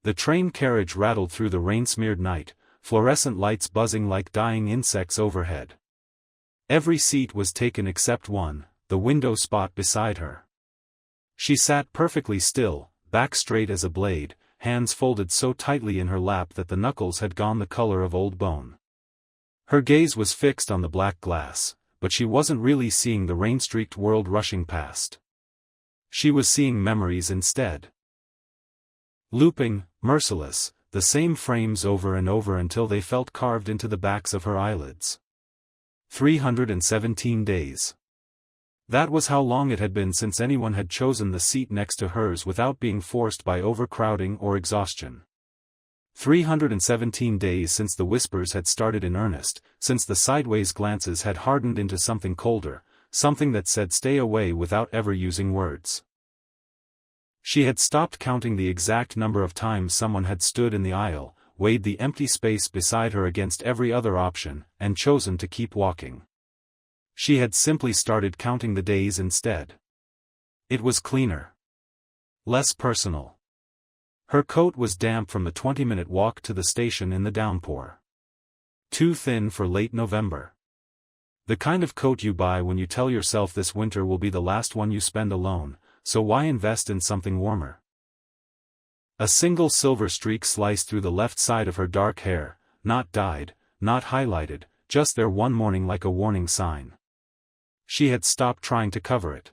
The train carriage rattled through the rain-smeared night, fluorescent lights buzzing like dying insects overhead. Every seat was taken except one, the window spot beside her. She sat perfectly still, back straight as a blade, hands folded so tightly in her lap that the knuckles had gone the color of old bone. Her gaze was fixed on the black glass, but she wasn't really seeing the rain-streaked world rushing past. She was seeing memories instead. Looping, merciless, the same frames over and over until they felt carved into the backs of her eyelids. 317 days. That was how long it had been since anyone had chosen the seat next to hers without being forced by overcrowding or exhaustion. 317 days since the whispers had started in earnest, since the sideways glances had hardened into something colder, something that said stay away without ever using words. She had stopped counting the exact number of times someone had stood in the aisle, weighed the empty space beside her against every other option, and chosen to keep walking. She had simply started counting the days instead. It was cleaner. Less personal. Her coat was damp from the 20-minute walk to the station in the downpour. Too thin for late November. The kind of coat you buy when you tell yourself this winter will be the last one you spend alone, so why invest in something warmer? A single silver streak sliced through the left side of her dark hair, not dyed, not highlighted, just there one morning like a warning sign. She had stopped trying to cover it.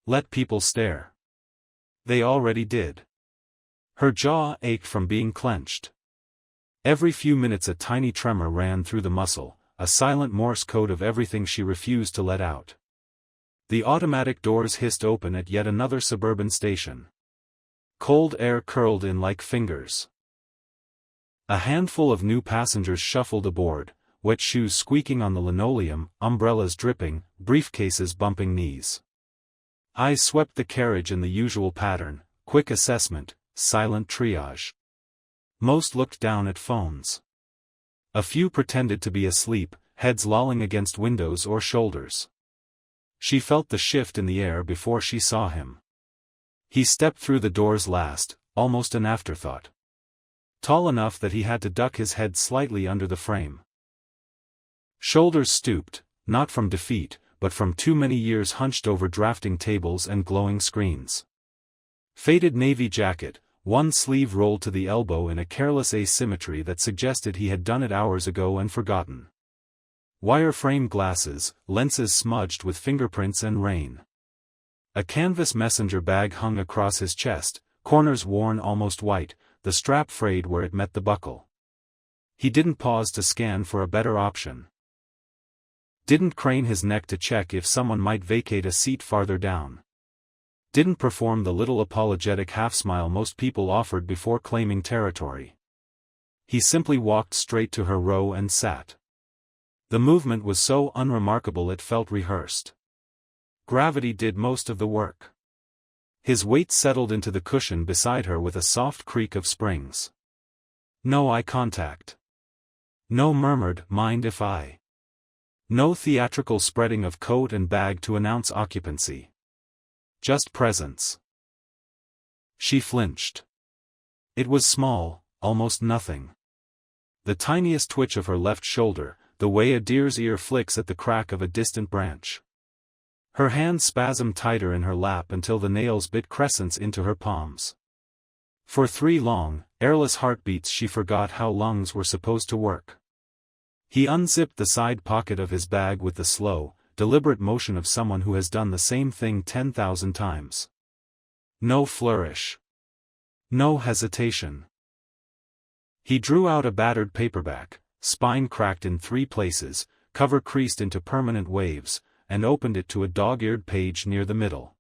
Let people stare. They already did. Her jaw ached from being clenched. Every few minutes a tiny tremor ran through the muscle, a silent Morse code of everything she refused to let out. The automatic doors hissed open at yet another suburban station. Cold air curled in like fingers. A handful of new passengers shuffled aboard, wet shoes squeaking on the linoleum, umbrellas dripping, briefcases bumping knees. Eyes swept the carriage in the usual pattern, quick assessment, silent triage. Most looked down at phones. A few pretended to be asleep, heads lolling against windows or shoulders. She felt the shift in the air before she saw him. He stepped through the doors last, almost an afterthought. Tall enough that he had to duck his head slightly under the frame. Shoulders stooped, not from defeat, but from too many years hunched over drafting tables and glowing screens. Faded navy jacket, one sleeve rolled to the elbow in a careless asymmetry that suggested he had done it hours ago and forgotten. Wire-frame glasses, lenses smudged with fingerprints and rain. A canvas messenger bag hung across his chest, corners worn almost white, the strap frayed where it met the buckle. He didn't pause to scan for a better option. Didn't crane his neck to check if someone might vacate a seat farther down. Didn't perform the little apologetic half-smile most people offered before claiming territory. He simply walked straight to her row and sat. The movement was so unremarkable it felt rehearsed. Gravity did most of the work. His weight settled into the cushion beside her with a soft creak of springs. No eye contact. No murmured, "Mind if I?" No theatrical spreading of coat and bag to announce occupancy. Just presence. She flinched. It was small, almost nothing. The tiniest twitch of her left shoulder, the way a deer's ear flicks at the crack of a distant branch. Her hand spasmed tighter in her lap until the nails bit crescents into her palms. For 3 long, airless heartbeats she forgot how lungs were supposed to work. He unzipped the side pocket of his bag with the slow, deliberate motion of someone who has done the same thing 10,000 times. No flourish. No hesitation. He drew out a battered paperback, spine cracked in 3 places, cover creased into permanent waves, and opened it to a dog-eared page near the middle.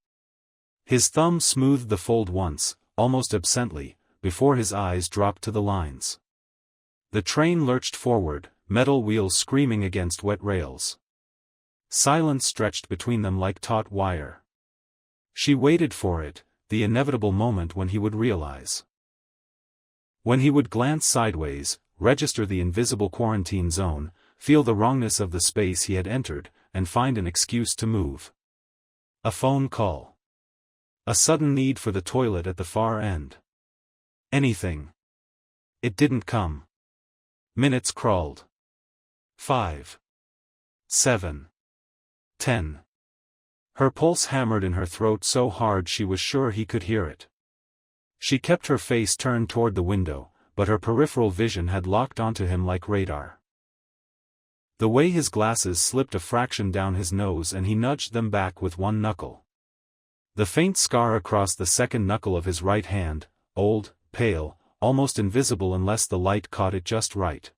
His thumb smoothed the fold once, almost absently, before his eyes dropped to the lines. The train lurched forward, metal wheels screaming against wet rails. Silence stretched between them like taut wire. She waited for it, the inevitable moment when he would realize. When he would glance sideways, register the invisible quarantine zone, feel the wrongness of the space he had entered, and find an excuse to move. A phone call. A sudden need for the toilet at the far end. Anything. It didn't come. Minutes crawled. 5. 7. 10. Her pulse hammered in her throat so hard she was sure he could hear it. She kept her face turned toward the window, but her peripheral vision had locked onto him like radar. The way his glasses slipped a fraction down his nose and he nudged them back with one knuckle. The faint scar across the second knuckle of his right hand, old, pale, almost invisible unless the light caught it just right.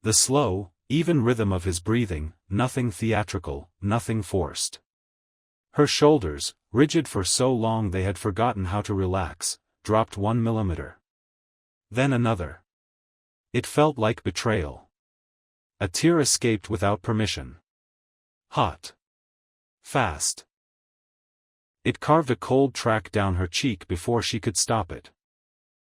The slow, even rhythm of his breathing, nothing theatrical, nothing forced. Her shoulders, rigid for so long they had forgotten how to relax, dropped 1 millimeter. Then another. It felt like betrayal. A tear escaped without permission. Hot. Fast. It carved a cold track down her cheek before she could stop it.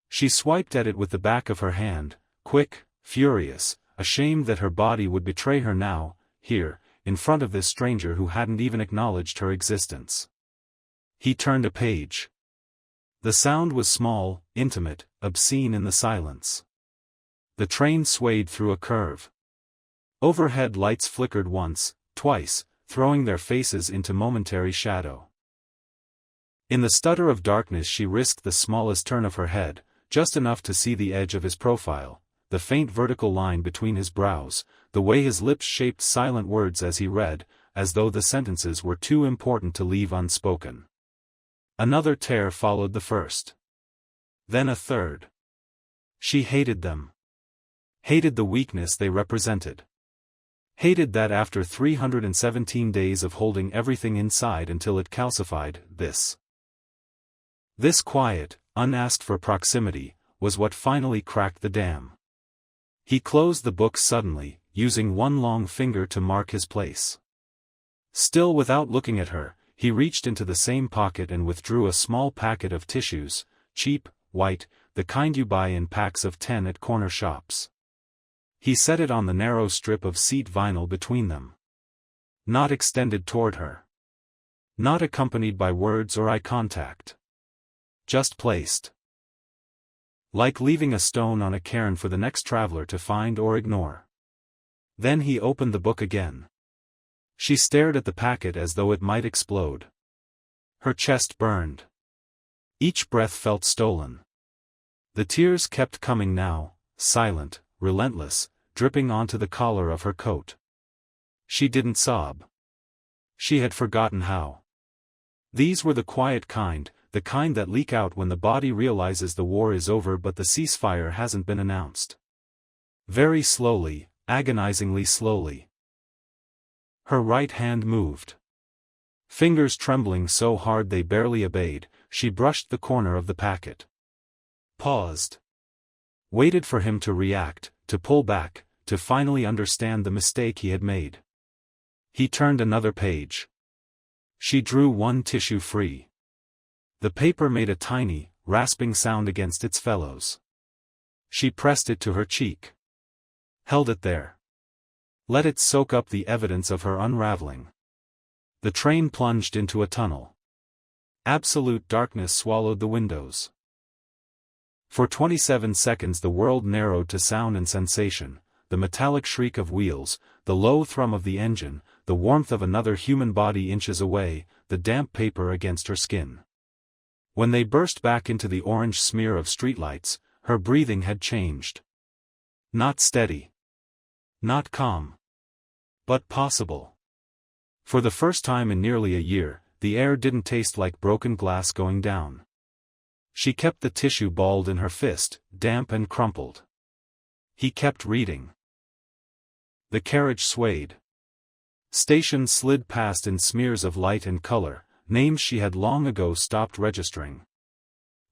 She swiped at it with the back of her hand, quick, furious, ashamed that her body would betray her now, here, in front of this stranger who hadn't even acknowledged her existence. He turned a page. The sound was small, intimate, obscene in the silence. The train swayed through a curve. Overhead lights flickered once, twice, throwing their faces into momentary shadow. In the stutter of darkness she risked the smallest turn of her head, just enough to see the edge of his profile, the faint vertical line between his brows, the way his lips shaped silent words as he read, as though the sentences were too important to leave unspoken. Another tear followed the first. Then a third. She hated them. Hated the weakness they represented. Hated that after 317 days of holding everything inside until it calcified, this quiet, unasked-for proximity, was what finally cracked the dam. He closed the book suddenly, using one long finger to mark his place. Still without looking at her, he reached into the same pocket and withdrew a small packet of tissues, cheap, white, the kind you buy in packs of 10 at corner shops. He set it on the narrow strip of seat vinyl between them. Not extended toward her. Not accompanied by words or eye contact. Just placed. Like leaving a stone on a cairn for the next traveler to find or ignore. Then he opened the book again. She stared at the packet as though it might explode. Her chest burned. Each breath felt stolen. The tears kept coming now, silent, relentless, dripping onto the collar of her coat. She didn't sob. She had forgotten how. These were the quiet kind, the kind that leak out when the body realizes the war is over but the ceasefire hasn't been announced. Very slowly, agonizingly slowly. Her right hand moved. Fingers trembling so hard they barely obeyed, she brushed the corner of the packet. Paused. Waited for him to react, to pull back, to finally understand the mistake he had made. He turned another page. She drew one tissue free. The paper made a tiny, rasping sound against its fellows. She pressed it to her cheek. Held it there. Let it soak up the evidence of her unraveling. The train plunged into a tunnel. Absolute darkness swallowed the windows. For 27 seconds the world narrowed to sound and sensation, the metallic shriek of wheels, the low thrum of the engine, the warmth of another human body inches away, the damp paper against her skin. When they burst back into the orange smear of streetlights, her breathing had changed. Not steady. Not calm. But possible. For the first time in nearly a year, the air didn't taste like broken glass going down. She kept the tissue balled in her fist, damp and crumpled. He kept reading. The carriage swayed. Stations slid past in smears of light and color, names she had long ago stopped registering.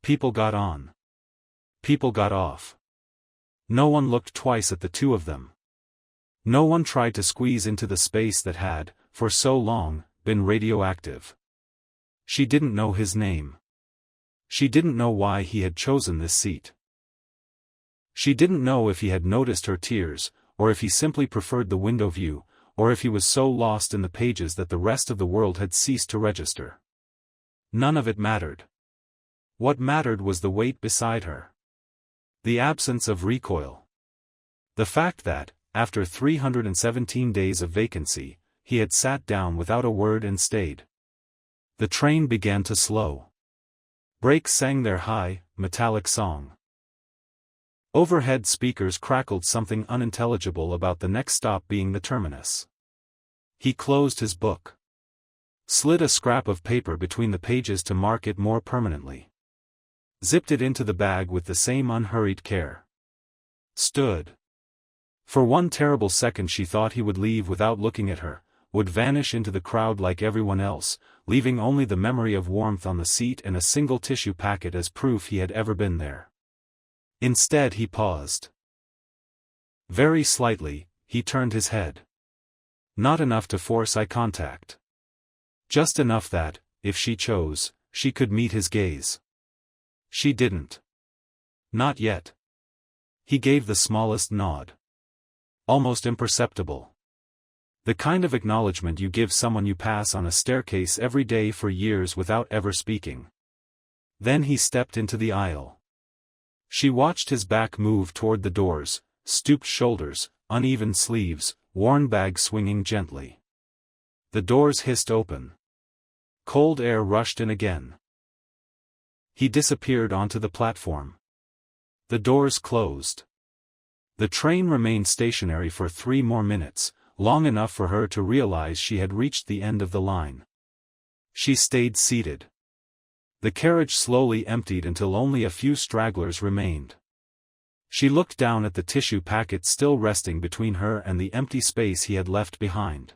People got on. People got off. No one looked twice at the two of them. No one tried to squeeze into the space that had, for so long, been radioactive. She didn't know his name. She didn't know why he had chosen this seat. She didn't know if he had noticed her tears, or if he simply preferred the window view, or if he was so lost in the pages that the rest of the world had ceased to register. None of it mattered. What mattered was the weight beside her. The absence of recoil. The fact that, after 317 days of vacancy, he had sat down without a word and stayed. The train began to slow. Brakes sang their high, metallic song. Overhead speakers crackled something unintelligible about the next stop being the terminus. He closed his book. Slid a scrap of paper between the pages to mark it more permanently. Zipped it into the bag with the same unhurried care. Stood. For one terrible second she thought he would leave without looking at her, would vanish into the crowd like everyone else, leaving only the memory of warmth on the seat and a single tissue packet as proof he had ever been there. Instead he paused. Very slightly, he turned his head. Not enough to force eye contact. Just enough that, if she chose, she could meet his gaze. She didn't. Not yet. He gave the smallest nod. Almost imperceptible. The kind of acknowledgement you give someone you pass on a staircase every day for years without ever speaking. Then he stepped into the aisle. She watched his back move toward the doors, stooped shoulders, uneven sleeves, worn bag swinging gently. The doors hissed open. Cold air rushed in again. He disappeared onto the platform. The doors closed. The train remained stationary for 3 more minutes, long enough for her to realize she had reached the end of the line. She stayed seated. The carriage slowly emptied until only a few stragglers remained. She looked down at the tissue packet still resting between her and the empty space he had left behind.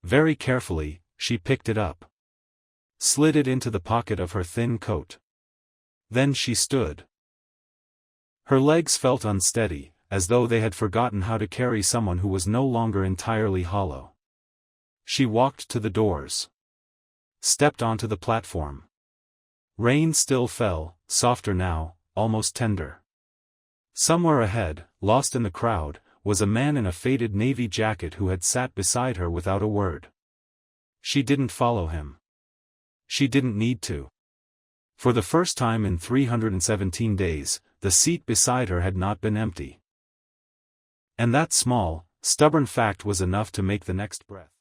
Very carefully, she picked it up. Slid it into the pocket of her thin coat. Then she stood. Her legs felt unsteady, as though they had forgotten how to carry someone who was no longer entirely hollow. She walked to the doors. Stepped onto the platform. Rain still fell, softer now, almost tender. Somewhere ahead, lost in the crowd, was a man in a faded navy jacket who had sat beside her without a word. She didn't follow him. She didn't need to. For the first time in 317 days, the seat beside her had not been empty. And that small, stubborn fact was enough to make the next breath